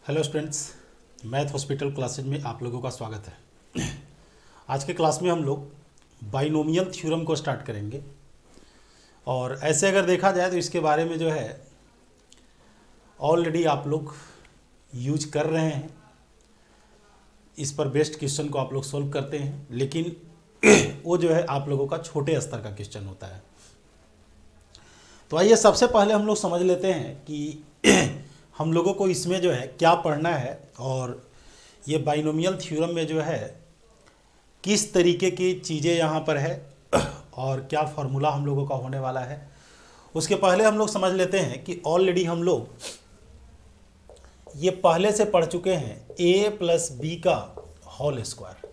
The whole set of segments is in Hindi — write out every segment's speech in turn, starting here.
Hello students, math hospital classes में आप लोगों का स्वागत है। आज के क्लास में हम लोग बाइनोमियल थ्योरम को स्टार्ट करेंगे और ऐसे अगर देखा जाए तो इसके बारे में जो है ऑलरेडी आप लोग यूज कर रहे हैं। इस पर बेस्ड क्वेश्चन को आप लोग सॉल्व करते हैं, लेकिन वो जो है आप लोगों का छोटे स्तर का क्वेश्चन होता है। तो आइए सबसे पहले हम लोग समझ लेते हैं कि हम लोगों को इसमें जो है क्या पढ़ना है और ये बाइनोमियल थ्योरम में जो है किस तरीके की चीज़ें यहाँ पर है और क्या फार्मूला हम लोगों का होने वाला है। उसके पहले हम लोग समझ लेते हैं कि ऑलरेडी हम लोग ये पहले से पढ़ चुके हैं a प्लस बी का होल स्क्वायर।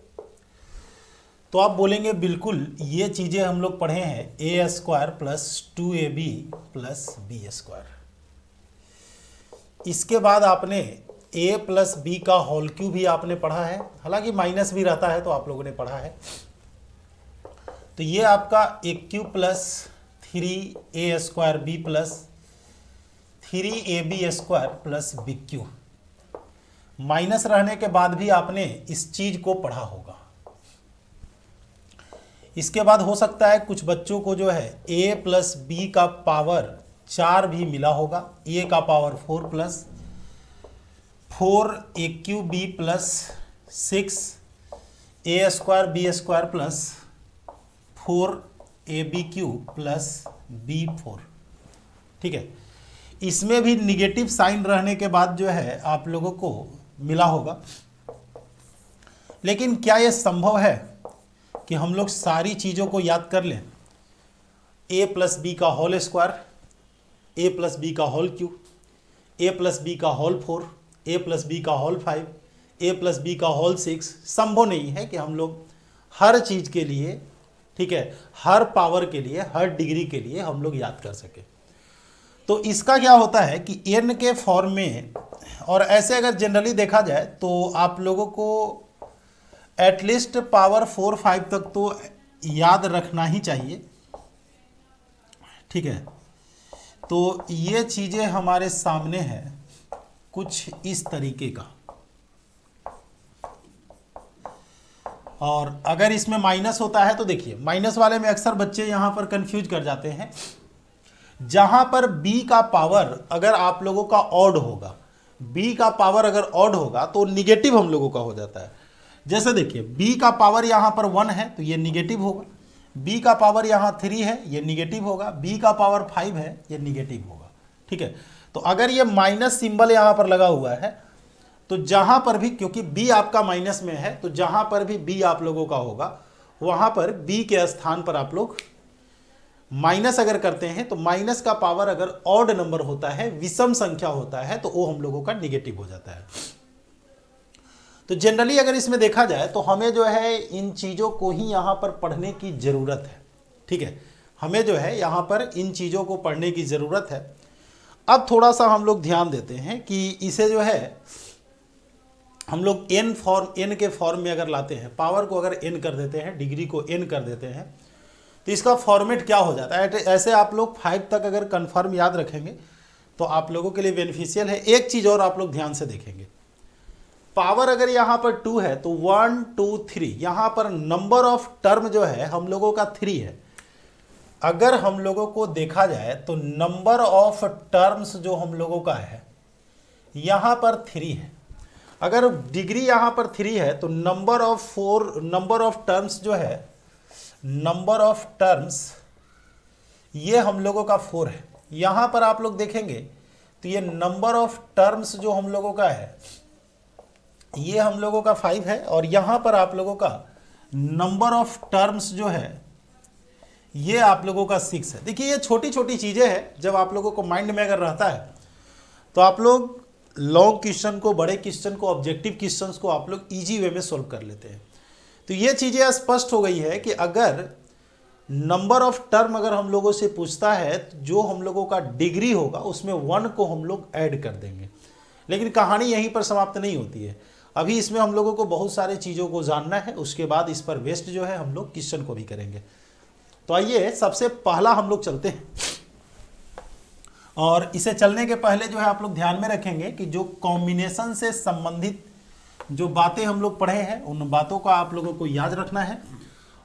तो आप बोलेंगे बिल्कुल ये चीज़ें हम लोग पढ़े हैं a square plus 2ab plus b square. इसके बाद आपने a प्लस बी का होल क्यूब भी आपने पढ़ा है, हालांकि माइनस भी रहता है तो आप लोगों ने पढ़ा है। तो ये आपका a cube plus 3a square b plus 3ab square plus b cube. Minus रहने के बाद भी आपने इस चीज को पढ़ा होगा। इसके बाद हो सकता है कुछ बच्चों को जो है a प्लस बी का पावर 4 भी मिला होगा, a का power 4 plus 4a cube b plus 6a square b square plus 4ab cube plus b4। ठीक है, इसमें भी निगेटिव साइन रहने के बाद जो है आप लोगों को मिला होगा। लेकिन क्या यह संभव है कि हम लोग सारी चीज़ों को याद कर लें? a प्लस बी का whole square, a plus B का whole cube, a plus B का होल 4, a प्लस बी का होल 5, a प्लस बी का होल 6। संभव नहीं है कि हम लोग हर चीज़ के लिए, ठीक है, हर पावर के लिए, हर डिग्री के लिए हम लोग याद कर सके। तो इसका क्या होता है कि n के फॉर्म में, और ऐसे अगर जनरली देखा जाए तो आप लोगों को एटलीस्ट पावर 4, 5 तक तो याद रखना ही चाहिए। ठीक है, तो ये चीज़ें हमारे सामने है कुछ इस तरीके का। और अगर इसमें माइनस होता है तो देखिए, माइनस वाले में अक्सर बच्चे यहाँ पर कंफ्यूज कर जाते हैं। जहाँ पर b का पावर अगर आप लोगों का ऑड होगा, b का पावर अगर ऑड होगा तो निगेटिव हम लोगों का हो जाता है। जैसे देखिए b का पावर यहाँ पर 1 है तो ये निगेटिव होगा, b का पावर यहाँ 3 है ये निगेटिव होगा, b का पावर 5 है ये निगेटिव होगा। ठीक है, तो अगर ये माइनस सिंबल यहाँ पर लगा हुआ है तो जहाँ पर भी, क्योंकि b आपका माइनस में है, तो जहाँ पर भी b आप लोगों का होगा वहाँ पर b के स्थान पर आप लोग माइनस अगर करते हैं तो माइनस का पावर अगर ऑड नंबर होता है, विषम संख्या होता है, तो वो हम लोगों का निगेटिव हो जाता है। तो जनरली अगर इसमें देखा जाए तो हमें जो है इन चीज़ों को ही यहाँ पर पढ़ने की ज़रूरत है। ठीक है, हमें जो है यहाँ पर इन चीज़ों को पढ़ने की ज़रूरत है। अब थोड़ा सा हम लोग ध्यान देते हैं कि इसे जो है हम लोग n के फॉर्म में अगर लाते हैं, पावर को अगर n कर देते हैं, डिग्री को n कर देते हैं, तो इसका फॉर्मेट क्या हो जाता है। ऐसे आप लोग 5 तक अगर कन्फर्म याद रखेंगे तो आप लोगों के लिए बेनिफिशियल है। एक चीज़ और आप लोग ध्यान से देखेंगे, पावर अगर यहाँ पर 2 है तो 1 2 3, यहाँ पर नंबर ऑफ टर्म जो है हम लोगों का 3 है। अगर हम लोगों को देखा जाए तो नंबर ऑफ टर्म्स जो हम लोगों का है यहाँ पर 3 है। अगर डिग्री यहाँ पर 3 है तो नंबर ऑफ टर्म्स जो है, नंबर ऑफ टर्म्स ये हम लोगों का 4 है। यहाँ पर आप लोग देखेंगे तो ये नंबर ऑफ टर्म्स जो हम लोगों का है ये हम लोगों का 5 है, और यहाँ पर आप लोगों का नंबर ऑफ टर्म्स जो है ये आप लोगों का 6 है। देखिए ये छोटी छोटी चीज़ें हैं, जब आप लोगों को माइंड में अगर रहता है तो आप लोग लॉन्ग क्वेश्चन को, बड़े क्वेश्चन को, ऑब्जेक्टिव क्वेश्चंस को आप लोग इजी वे में सोल्व कर लेते हैं। तो ये चीज़ें स्पष्ट हो गई है कि अगर नंबर ऑफ टर्म अगर हम लोगों से पूछता है तो जो हम लोगों का डिग्री होगा उसमें 1 को हम लोग ऐड कर देंगे। लेकिन कहानी यहीं पर समाप्त नहीं होती है, अभी इसमें हम लोगों को बहुत सारे चीज़ों को जानना है। उसके बाद इस पर बेस्ड जो है हम लोग क्वेश्चन को भी करेंगे। तो आइए सबसे पहला हम लोग चलते हैं और इसे चलने के पहले जो है आप लोग ध्यान में रखेंगे कि जो कॉम्बिनेशन से संबंधित जो बातें हम लोग पढ़े हैं उन बातों का आप लोगों को याद रखना है।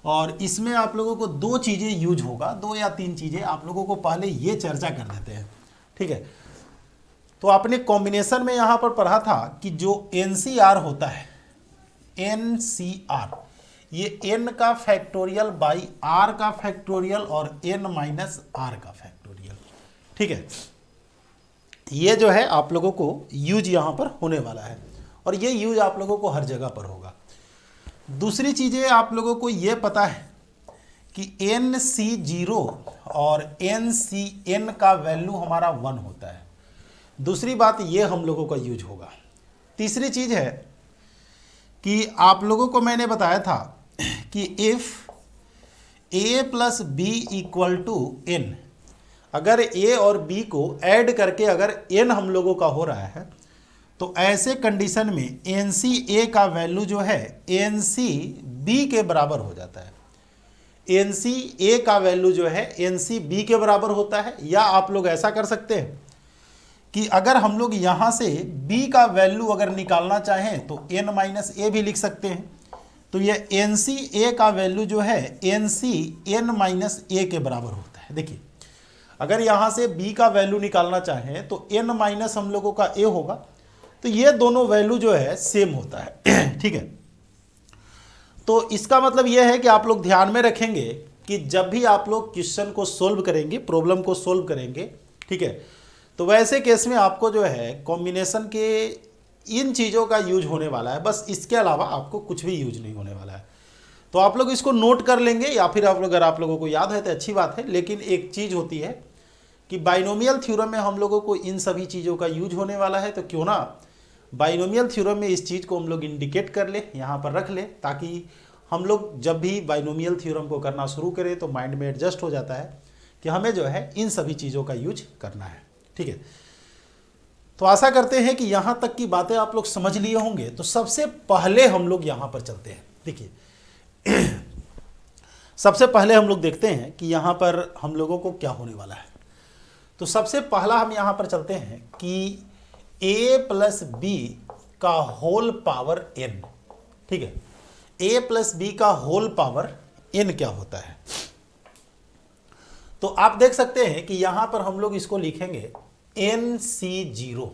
और इसमें आप लोगों को दो चीज़ें यूज होगा, 2 या 3 चीज़ें आप लोगों को पहले ये चर्चा कर देते हैं, ठीक है। तो आपने कॉम्बिनेशन में यहाँ पर पढ़ा था कि जो NCR होता है, NCR, ये n का फैक्टोरियल बाई r का फैक्टोरियल और n माइनस r का फैक्टोरियल, ठीक है। ये जो है आप लोगों को यूज यहाँ पर होने वाला है और ये यूज आप लोगों को हर जगह पर होगा। दूसरी चीज़ें आप लोगों को ये पता है कि NC0 और NCN का वैल्यू हमारा 1 होता है। दूसरी बात ये हम लोगों का यूज होगा। तीसरी चीज़ है कि आप लोगों को मैंने बताया था कि if A plus b equal to n, अगर A और B को ऐड करके अगर n हम लोगों का हो रहा है तो ऐसे कंडीशन में NCA का वैल्यू जो है NCB के बराबर हो जाता है। NCA का वैल्यू जो है NCB के बराबर होता है। या आप लोग ऐसा कर सकते हैं कि अगर हम लोग यहाँ से B का वैल्यू अगर निकालना चाहें तो n माइनस ए भी लिख सकते हैं। तो ये NCA का वैल्यू जो है NCN माइनस ए के बराबर होता है। देखिए, अगर यहाँ से B का वैल्यू निकालना चाहें तो n माइनस हम लोगों का a होगा, तो ये दोनों वैल्यू जो है सेम होता है, ठीक है। तो इसका मतलब ये है कि आप लोग ध्यान में रखेंगे कि जब भी आप लोग क्वेश्चन को सोल्व करेंगे, प्रॉब्लम को सोल्व करेंगे, ठीक है, तो वैसे केस में आपको जो है कॉम्बिनेशन के इन चीज़ों का यूज होने वाला है, बस इसके अलावा आपको कुछ भी यूज नहीं होने वाला है। तो आप लोग इसको नोट कर लेंगे या फिर आप लोग, अगर आप लोगों को याद है तो अच्छी बात है। लेकिन एक चीज़ होती है कि बाइनोमियल थ्योरम में हम लोगों को इन सभी चीज़ों का यूज होने वाला है, तो क्यों ना बाइनोमियल थ्योरम में इस चीज़ को हम लोग इंडिकेट कर ले, यहाँ पर रख ले, ताकि हम लोग जब भी बाइनोमियल थ्योरम को करना शुरू करें तो माइंड में एडजस्ट हो जाता है कि हमें जो है इन सभी चीज़ों का यूज करना है, ठीक है। तो आशा करते हैं कि यहाँ तक की बातें आप लोग समझ लिए होंगे। तो सबसे पहले हम लोग यहाँ पर चलते हैं। देखिए, सबसे पहले हम लोग देखते हैं कि यहाँ पर हम लोगों को क्या होने वाला है। तो सबसे पहला हम यहाँ पर चलते हैं कि a प्लस बी का होल पावर n, ठीक है। a प्लस बी का होल पावर n क्या होता है। तो आप देख सकते हैं कि यहाँ पर हम लोग इसको लिखेंगे NC0।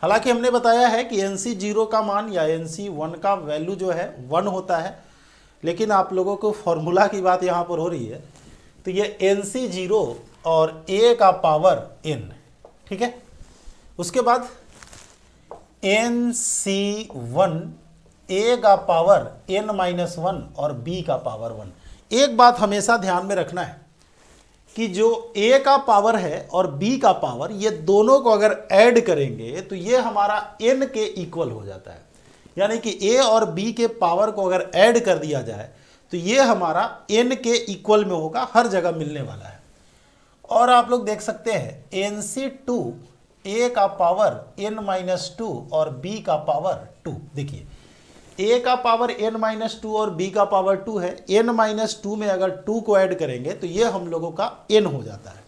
हालांकि हमने बताया है कि NC0 का मान या NC1 का वैल्यू जो है 1 होता है, लेकिन आप लोगों को फॉर्मूला की बात यहाँ पर हो रही है। तो ये NC0 और a का पावर n, ठीक है। उसके बाद NC1 a का पावर n माइनस 1 और b का पावर 1। एक बात हमेशा ध्यान में रखना है कि जो a का पावर है और b का पावर, ये दोनों को अगर ऐड करेंगे तो ये हमारा n के इक्वल हो जाता है। यानी कि a और b के पावर को अगर ऐड कर दिया जाए तो ये हमारा n के इक्वल में होगा, हर जगह मिलने वाला है। और आप लोग देख सकते हैं NC2 a का पावर n माइनस 2 और b का पावर 2। देखिए, a का पावर n माइनस 2 और b का पावर 2 है। n माइनस 2 में अगर 2 को ऐड करेंगे तो ये हम लोगों का n हो जाता है।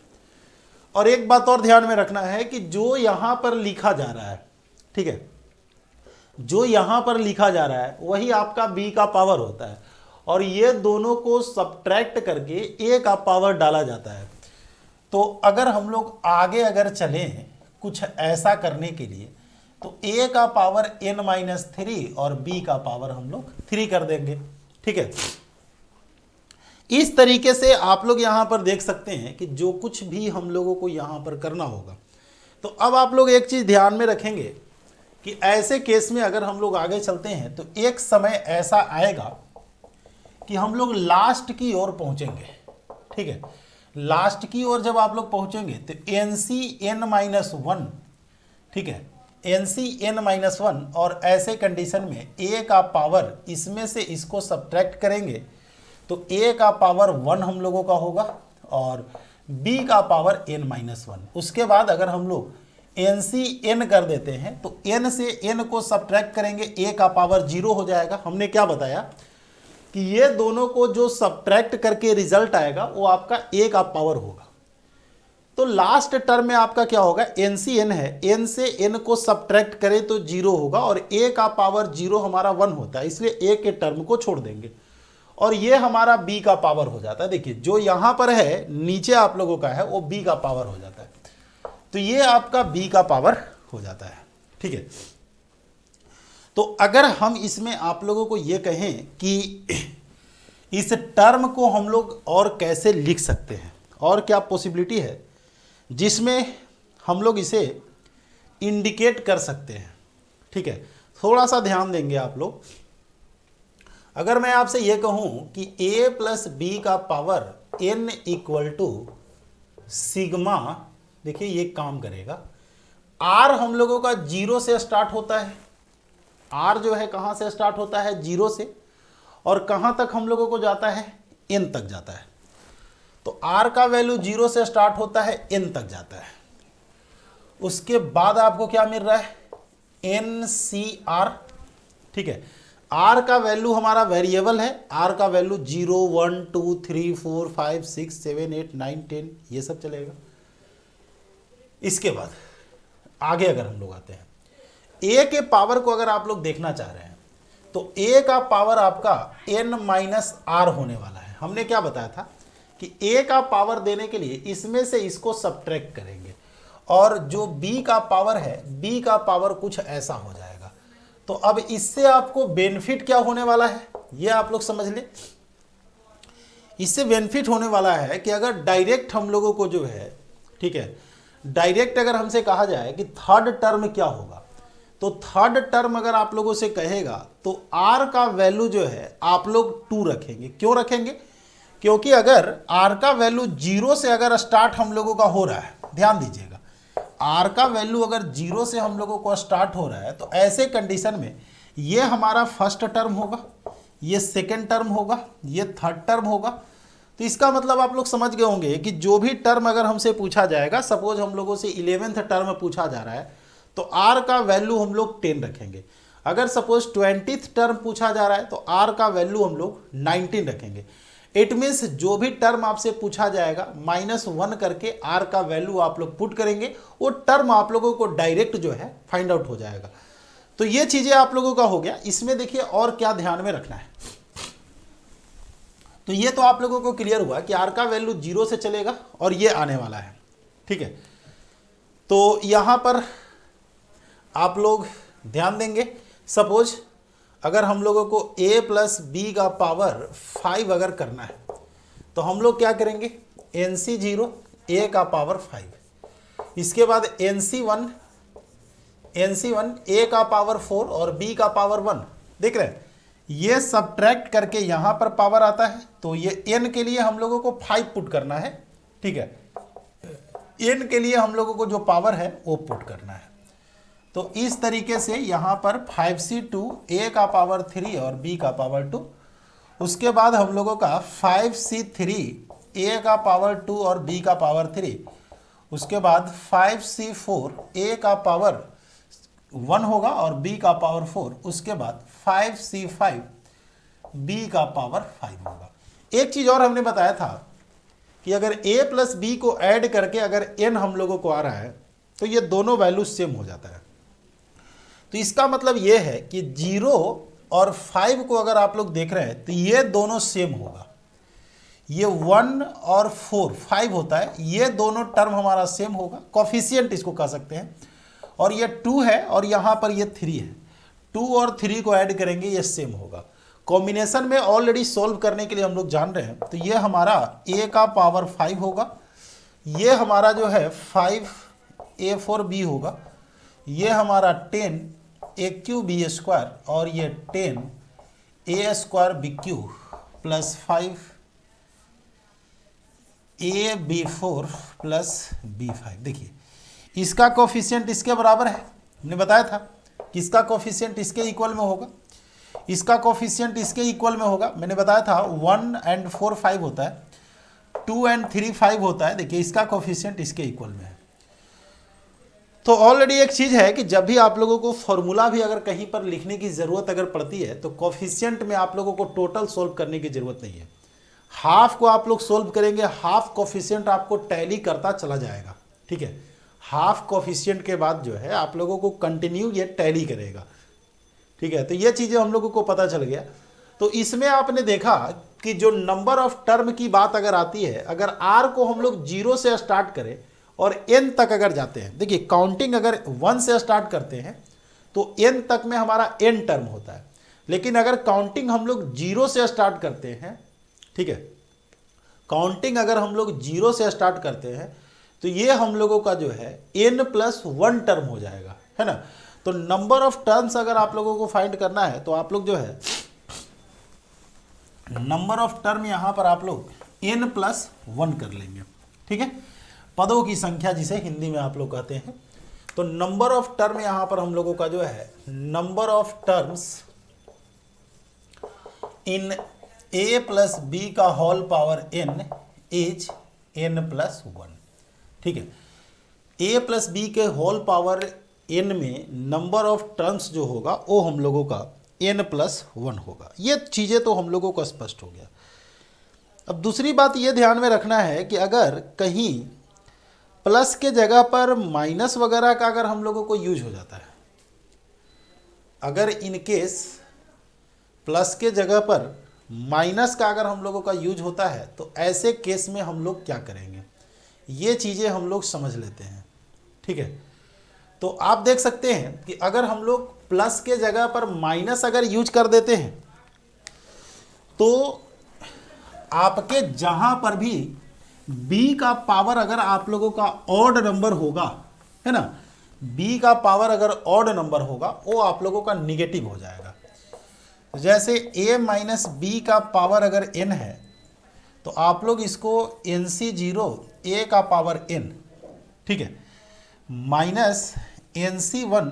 और एक बात और ध्यान में रखना है कि जो यहाँ पर लिखा जा रहा है, ठीक है, जो यहाँ पर लिखा जा रहा है वही आपका b का पावर होता है और ये दोनों को सब्ट्रैक्ट करके a का पावर डाला जाता है। तो अगर हम लोग आगे अगर चलें कुछ ऐसा करने के लिए तो a का पावर n माइनस 3 और b का पावर हम लोग 3 कर देंगे, ठीक है। इस तरीके से आप लोग यहाँ पर देख सकते हैं कि जो कुछ भी हम लोगों को यहाँ पर करना होगा। तो अब आप लोग एक चीज़ ध्यान में रखेंगे कि ऐसे केस में अगर हम लोग आगे चलते हैं तो एक समय ऐसा आएगा कि हम लोग लास्ट की ओर पहुँचेंगे, ठीक है। लास्ट की ओर जब आप लोग पहुँचेंगे तो NCN माइनस 1, ठीक है, NCN माइनस 1, और ऐसे कंडीशन में a का पावर इसमें से इसको सब्ट्रैक्ट करेंगे तो a का पावर 1 हम लोगों का होगा और b का पावर n माइनस 1। उसके बाद अगर हम लोग NCN कर देते हैं तो n से n को सब्ट्रैक्ट करेंगे, a का पावर 0 हो जाएगा। हमने क्या बताया कि ये दोनों को जो सब्ट्रैक्ट करके रिजल्ट आएगा वो आपका a का पावर होगा। तो लास्ट टर्म में आपका क्या होगा, एन सी एन है, एन से एन को सब्ट्रैक्ट करें तो 0 होगा और ए का पावर 0 हमारा 1 होता है, इसलिए ए के टर्म को छोड़ देंगे और ये हमारा बी का पावर हो जाता है। देखिए जो यहां पर है नीचे आप लोगों का है वो बी का पावर हो जाता है, तो ये आपका बी का पावर हो जाता है। ठीक है, तो अगर हम इसमें आप लोगों को ये कहें कि इस टर्म को हम लोग और कैसे लिख सकते हैं और क्या पॉसिबिलिटी है जिसमें हम लोग इसे इंडिकेट कर सकते हैं। ठीक है, थोड़ा सा ध्यान देंगे आप लोग। अगर मैं आपसे ये कहूं कि a प्लस बी का power n equal to sigma, देखिए ये काम करेगा। r हम लोगों का 0 से स्टार्ट होता है, r जो है कहां से स्टार्ट होता है, 0 से, और कहां तक हम लोगों को जाता है, n तक जाता है। तो r का वैल्यू 0 से स्टार्ट होता है, n तक जाता है। उसके बाद आपको क्या मिल रहा है, NCR। ठीक है, r का वैल्यू हमारा वेरिएबल है, r का वैल्यू 0 1 2 3 4 5 6 7 8 9 10 ये सब चलेगा। इसके बाद आगे अगर हम लोग आते हैं, a के पावर को अगर आप लोग देखना चाह रहे हैं तो a का पावर आपका n माइनस आर होने वाला है। हमने क्या बताया था कि a का पावर देने के लिए इसमें से इसको सब्ट्रैक्ट करेंगे और जो b का पावर है, b का पावर कुछ ऐसा हो जाएगा। तो अब इससे आपको बेनिफिट क्या होने वाला है ये आप लोग समझ लें। इससे बेनिफिट होने वाला है कि अगर डायरेक्ट हम लोगों को जो है, ठीक है, डायरेक्ट अगर हमसे कहा जाए कि थर्ड टर्म क्या होगा, तो थर्ड टर्म अगर आप लोगों से कहेगा तो r का वैल्यू जो है आप लोग 2 रखेंगे। क्यों रखेंगे, क्योंकि अगर r का वैल्यू 0 से अगर स्टार्ट हम लोगों का हो रहा है, ध्यान दीजिएगा, r का वैल्यू अगर 0 से हम लोगों को स्टार्ट हो रहा है तो ऐसे कंडीशन में ये हमारा फर्स्ट टर्म होगा, ये सेकेंड टर्म होगा, ये थर्ड टर्म होगा। तो इसका मतलब आप लोग समझ गए होंगे कि जो भी टर्म अगर हमसे पूछा जाएगा, सपोज हम लोगों से 11th टर्म पूछा जा रहा है तो r का वैल्यू हम लोग 10 रखेंगे। अगर सपोज 20th टर्म पूछा जा रहा है तो r का वैल्यू हम लोग 19 रखेंगे। इट मीन्स जो भी टर्म आपसे पूछा जाएगा -1 करके r का वैल्यू आप लोग पुट करेंगे, वो टर्म आप लोगों को डायरेक्ट जो है फाइंड आउट हो जाएगा। तो ये चीजें आप लोगों का हो गया। इसमें देखिए और क्या ध्यान में रखना है, तो ये तो आप लोगों को क्लियर हुआ कि r का वैल्यू 0 से चलेगा और ये आने वाला है। ठीक है, तो यहां पर आप लोग ध्यान देंगे, सपोज अगर हम लोगों को a प्लस बी का पावर 5 अगर करना है तो हम लोग क्या करेंगे, NC0 a का पावर 5, इसके बाद NC1 a का पावर 4 और b का पावर 1। देख रहे हैं, ये सब्ट्रैक्ट करके यहां पर पावर आता है, तो ये n के लिए हम लोगों को 5 पुट करना है। ठीक है, n के लिए हम लोगों को जो पावर है वो पुट करना है। तो इस तरीके से यहाँ पर 5C2 a का पावर 3 और b का पावर 2, उसके बाद हम लोगों का 5C3 a का पावर 2 और b का पावर 3, उसके बाद 5C4 a का पावर 1 होगा और b का पावर 4, उसके बाद 5C5 b का पावर 5 होगा। एक चीज़ और हमने बताया था कि अगर a प्लस बी को ऐड करके अगर n हम लोगों को आ रहा है तो ये दोनों वैल्यू सेम हो जाता है। तो इसका मतलब ये है कि 0 और 5 को अगर आप लोग देख रहे हैं तो ये दोनों सेम होगा। ये 1 और 4 5 होता है, ये दोनों टर्म हमारा सेम होगा, कोफिशिएंट इसको कह सकते हैं। और ये 2 है और यहाँ पर ये 3 है, 2 और 3 को ऐड करेंगे ये सेम होगा। कॉम्बिनेशन में ऑलरेडी सॉल्व करने के लिए हम लोग जान रहे हैं, तो ये हमारा a का पावर 5 होगा, ये हमारा जो है 5a4b होगा, ये हमारा 10 a3b² और ये 10 a²bq plus 5 ab4 plus b5। देखिए इसका कोफिशिएंट इसके बराबर है, हमने बताया था कि इसका कोफिशिएंट इसके इक्वल में होगा, इसका कोफिशिएंट इसके इक्वल में होगा। मैंने बताया था 1 and 4 5 होता है, 2 and 3 5 होता है। देखिए इसका कोफिशिएंट इसके इक्वल में है। तो ऑलरेडी एक चीज़ है कि जब भी आप लोगों को फॉर्मूला भी अगर कहीं पर लिखने की ज़रूरत अगर पड़ती है तो कोफिशिएंट में आप लोगों को टोटल सॉल्व करने की ज़रूरत नहीं है, हाफ को आप लोग सोल्व करेंगे, हाफ कोफिशिएंट आपको टैली करता चला जाएगा, ठीक है। हाफ कोफिशिएंट के बाद जो है आप लोगों को कंटिन्यू ये टैली करेगा, ठीक है। तो ये चीज़ें हम लोगों को पता चल गया। तो इसमें आपने देखा कि जो नंबर ऑफ टर्म की बात अगर आती है, अगर आर को हम लोग 0 से स्टार्ट करें और एन तक अगर जाते हैं, देखिए काउंटिंग अगर 1 से स्टार्ट करते हैं तो एन तक में हमारा एन टर्म होता है, लेकिन अगर काउंटिंग हम लोग 0 से स्टार्ट करते हैं, ठीक है, काउंटिंग अगर हम लोग 0 से स्टार्ट करते हैं तो ये हम लोगों का जो है n+1 टर्म हो जाएगा, है ना। तो नंबर ऑफ टर्म्स अगर आप लोगों को फाइंड करना है तो आप लोग जो है नंबर ऑफ टर्म यहां पर आप लोग n+1 कर लेंगे, ठीक है, पदों की संख्या जिसे हिंदी में आप लोग कहते हैं। तो नंबर ऑफ टर्म यहां पर हम लोगों का जो है number of terms in a+b का whole power n is n+1, ठीक है। a+b के होल पावर n में नंबर ऑफ टर्म्स जो होगा वो हम लोगों का n+1 होगा। ये चीज़ें तो हम लोगों को स्पष्ट हो गया। अब दूसरी बात ये ध्यान में रखना है कि अगर कहीं प्लस के जगह पर माइनस वगैरह का अगर हम लोगों को यूज हो जाता है, अगर इन केस प्लस के जगह पर माइनस का अगर हम लोगों का यूज होता है तो ऐसे केस में हम लोग क्या करेंगे, ये चीज़ें हम लोग समझ लेते हैं, ठीक है। तो आप देख सकते हैं कि अगर हम लोग प्लस के जगह पर माइनस अगर यूज कर देते हैं तो आपके जहां पर भी b का पावर अगर आप लोगों का ऑड नंबर होगा, है ना, b का पावर अगर ऑड नंबर होगा वो आप लोगों का निगेटिव हो जाएगा। जैसे a-b का पावर अगर n है तो आप लोग इसको nc0 a का पावर n, ठीक है, माइनस nc1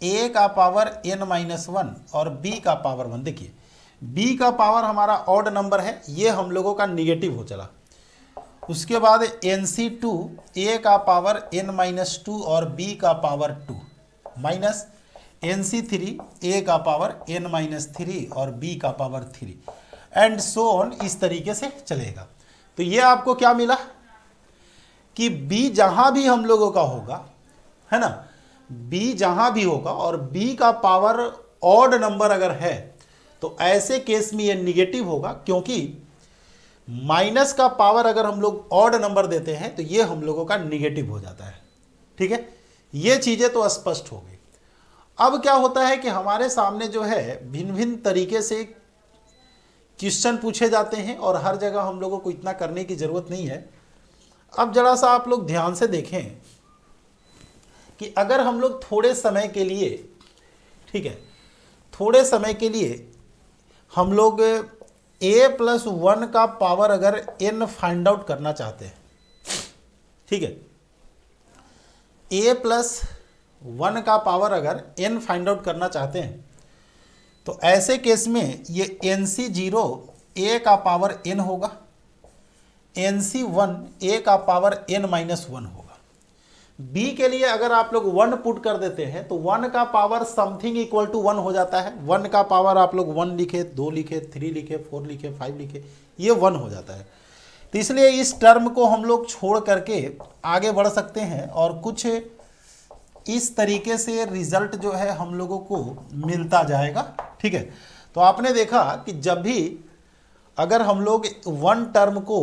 a का पावर n-1 और b का पावर 1। देखिए b का पावर हमारा ऑड नंबर है, ये हम लोगों का निगेटिव हो चला। उसके बाद nc2 a का पावर n-2 और b का पावर 2 माइनस nc3 a का पावर n-3 और b का पावर 3 एंड सो ऑन, इस तरीके से चलेगा। तो ये आपको क्या मिला कि b जहां भी हम लोगों का होगा, है ना, b जहां भी होगा और b का पावर ऑड नंबर अगर है तो ऐसे केस में ये निगेटिव होगा, क्योंकि माइनस का पावर अगर हम लोग ऑड नंबर देते हैं तो ये हम लोगों का निगेटिव हो जाता है, ठीक है। ये चीजें तो स्पष्ट हो गई। अब क्या होता है कि हमारे सामने जो है भिन्न भिन्न तरीके से क्वेश्चन पूछे जाते हैं और हर जगह हम लोगों को इतना करने की जरूरत नहीं है। अब जरा सा आप लोग ध्यान से देखें कि अगर हम लोग थोड़े समय के लिए, ठीक है, थोड़े समय के लिए हम लोग a+1 का पावर अगर n फाइंड आउट करना चाहते हैं, ठीक है, a+1 का पावर अगर n फाइंड आउट करना चाहते हैं तो ऐसे केस में ये nc0 a का पावर n होगा, nc1 a का पावर n-1 होगा। b के लिए अगर आप लोग 1 पुट कर देते हैं तो 1 का पावर समथिंग इक्वल टू 1 हो जाता है। 1 का पावर आप लोग 1 लिखे, 2 लिखे, 3 लिखे, 4 लिखे, 5 लिखे, ये 1 हो जाता है। तो इसलिए इस टर्म को हम लोग छोड़ करके आगे बढ़ सकते हैं और कुछ इस तरीके से रिजल्ट जो है हम लोगों को मिलता जाएगा, ठीक है। तो आपने देखा कि जब भी अगर हम लोग 1 टर्म को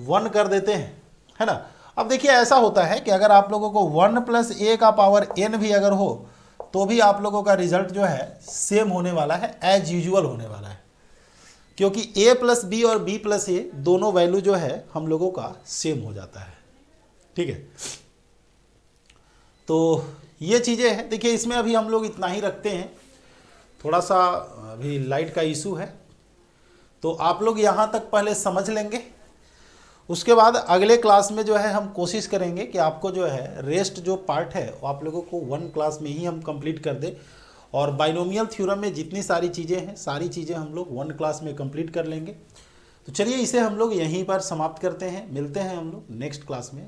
1 कर देते हैं, है ना, अब देखिए ऐसा होता है कि अगर आप लोगों को 1 + a का पावर n भी अगर हो तो भी आप लोगों का रिजल्ट जो है सेम होने वाला है, एज यूजुअल होने वाला है, क्योंकि a + b और b + a दोनों वैल्यू जो है हम लोगों का सेम हो जाता है, ठीक है। तो ये चीज़ें हैं। देखिए इसमें अभी हम लोग इतना ही रखते हैं, थोड़ा सा अभी लाइट का इशू है, तो आप लोग यहाँ तक पहले समझ लेंगे। उसके बाद अगले क्लास में जो है हम कोशिश करेंगे कि आपको जो है रेस्ट जो पार्ट है वो आप लोगों को 1 क्लास में ही हम कंप्लीट कर दें, और बाइनोमियल थ्योरम में जितनी सारी चीज़ें हैं सारी चीज़ें हम लोग 1 क्लास में कंप्लीट कर लेंगे। तो चलिए इसे हम लोग यहीं पर समाप्त करते हैं, मिलते हैं हम लोग नेक्स्ट क्लास में।